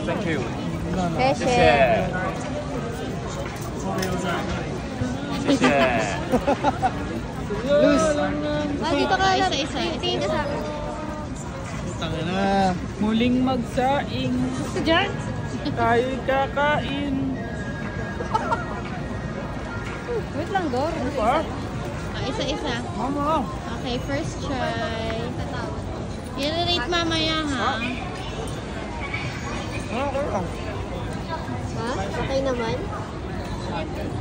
Thank you. Peshe. 谢谢。 Dito ka lang. Isa-isa. Tingin ka sa akin. Tangin na. Muling magsaing. Gusto dyan? Tayo'y kakain. Wait lang, Dor. Isa-isa. Mama. Okay, first try. I-rate mamaya, ha? Okay lang. Ha? Okay naman?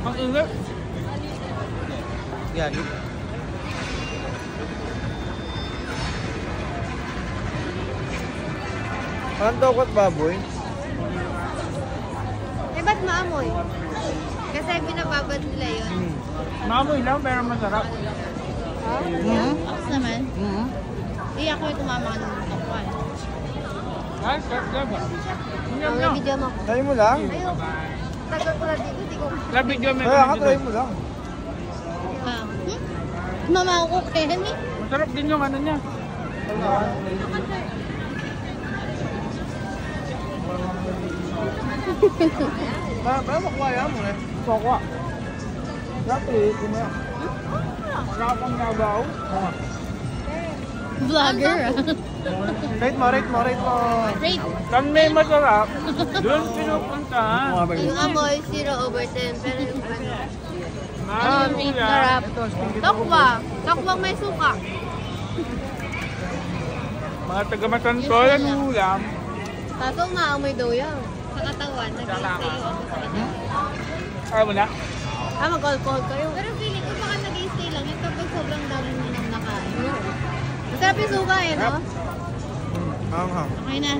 Ang ingat. Yagi. Ang tokot baboy? Eh, ba't maamoy? Kasi binababad nila yun. Maamoy lang pero masarap. Ha? Ox naman. Hindi ako yung tumama ka ng tokwan. Ay, sarap ba? Ang video mo. Try mo lang. Ayun. Tagal ko na dito, di ko. Labig yung may Kaya ka, try mo lang. Mama ko, Kenny. Masarap din yung ano niya. Ba, makuha mo eh. Sokwa. Dati, kumaya. Masarap ang nabaw. Vlogger. Rate mo. Rate. Kan may masarap, doon pinupuntahan. Yung amoy, 0/10. Pero yung ano, Ano rate yan? harap. Tokwa. Tokwang may suka. Mga taga-Masantoy, ang ulam. Tato nga, amoy daw yan. Sa katawan, nag-i-stay yung ano sa katawan. Ayaw mo na? Mag-alcohol kayo. Pero feeling ko baka nag-i-stay lang yung kapag sobrang dami mo nang nakain. Masarap yung suka eh, no? Anghang. Okay na.